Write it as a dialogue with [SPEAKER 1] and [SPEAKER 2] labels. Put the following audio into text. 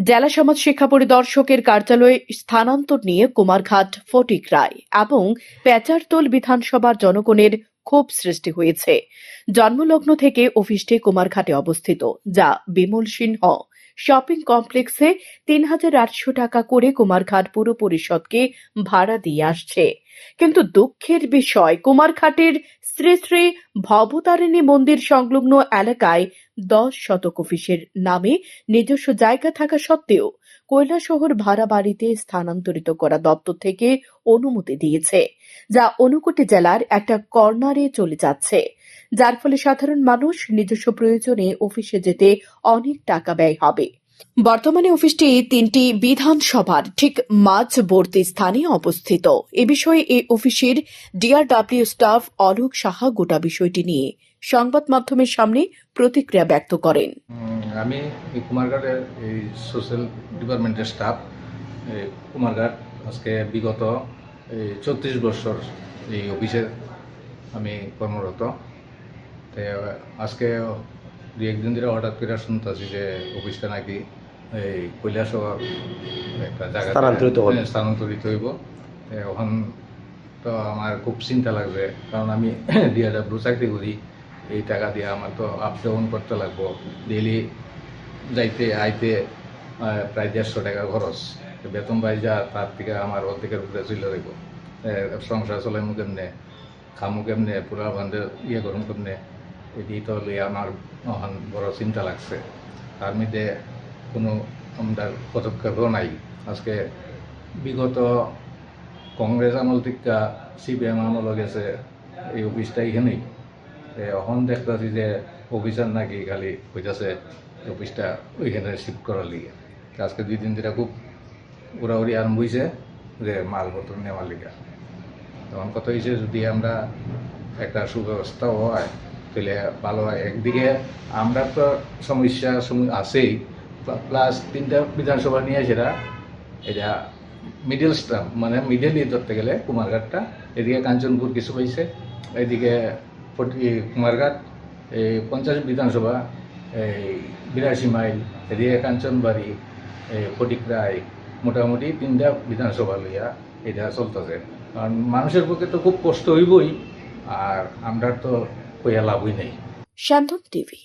[SPEAKER 1] জেলা সমাজ শিক্ষা পরিদর্শকের কার্যালয়ে স্থানান্তর নিয়ে কুমারঘাট ফটিক রায় এবং পেচারতোল বিধানসভার জনগণের ক্ষোভ সৃষ্টি হয়েছে। জন্মলগ্ন থেকে অফিসটি কুমারঘাটে অবস্থিত, যা বিমল সিংহ শপিং কমপ্লেক্সে ৩,৮০০ টাকা করে কুমারঘাট পুর পরিষদকে ভাড়া দিয়ে আসছে। কিন্তু দুঃখের বিষয়, কুমারঘাটের শ্রী শ্রী ভবতারিণী মন্দির সংলগ্ন এলাকায় ১০ শতক অফিসের নামে নিজস্ব জায়গা থাকা সত্ত্বেও কৈলাসহর ভাড়া বাড়িতে স্থানান্তরিত করা দপ্তর থেকে অনুমতি দিয়েছে, যা ঊনকোটি জেলার একটা কর্নারে চলে যাচ্ছে, যার ফলে সাধারণ মানুষ নিজস্ব প্রয়োজনে অফিসে যেতে অনেক টাকা ব্যয় হবে। বর্তমানে অফিসটি ৩টি বিধানসভার ঠিক মাঝবর্তী স্থানে অবস্থিত। এ বিষয়ে এই অফিসের ডিআরডব্লিউ স্টাফ অলোক সাহা গোটা বিষয়টি নিয়ে সংবাদ মাধ্যমের সামনে প্রতিক্রিয়া ব্যক্ত করেন।
[SPEAKER 2] আমি এই কুমারঘাটের এই সোশ্যাল ডিপার্টমেন্টের স্টাফ। কুমারঘাট আজকে বিগত ৩৪ বছর এই অফিসে আমি কর্মরত। তো আজকে দু একদিন ধরে হঠাৎ করে শুনতেছি যে অফিসটা নাকি এই কৈলাসহর একটা জায়গা স্থানান্তরিত হইব। এখন তো আমার খুব চিন্তা লাগবে, কারণ আমি ডিআরডব্লিউ চাকরি করি। এই টাকা দিয়ে আমার তো আপ ডাউন করতে লাগবো, ডেইলি যাইতে আইতে প্রায় ১৫০ টাকা খরচ। বেতন পাই যা তার থেকে আমার অর্ধেকের উপরে চলে যাইব। সংসার চলাইমু কেমনে, খামু কেমনে, পুরা বান্ধে করুন কেমনে, এটি তো লইয়া আমার এখন বড় চিন্তা লাগছে। তার মধ্যে কোনো আমাদের পদক্ষেপও নাই। আজকে বিগত কংগ্রেস আমল থেকে সিপিএম আমল গেছে এই অফিসটা এখানেই। এখন দেখতেছি যে অফিসার নাকি খালি হইতেছে অফিসটা ওইখানে শিফট করার লিগে। আজকে ২ দিন ধরে খুব উড়াউড়ি আরম্ভ হয়েছে যে মালপত্র নেওয়ার লিগে। তখন কথা হয়েছে যদি আমরা একটা সুব্যবস্থা হয় তাহলে ভালো হয়। একদিকে আমরা তো সমস্যা আছেই, প্লাস ৩টা বিধানসভা নিয়ে সেটা এটা মিডিল স্টাফ, মানে মিডিল দিয়ে ধরতে গেলে কুমারঘাটটা, এদিকে কাঞ্চনপুর কিছু পাইছে, এদিকে কুমারঘাট এই ৫০ বিধানসভা, এই ৮২ মাইল, এদিকে কাঞ্চনবাড়ি, এই ফটিক রায়, মোটামুটি ৩টা বিধানসভা লইয়া এটা চলতেছে। কারণ মানুষের পক্ষে তো খুব কষ্ট হইবই, আর আমরা তো কইয়া লাভই নেই।
[SPEAKER 1] শান্তন টিভি।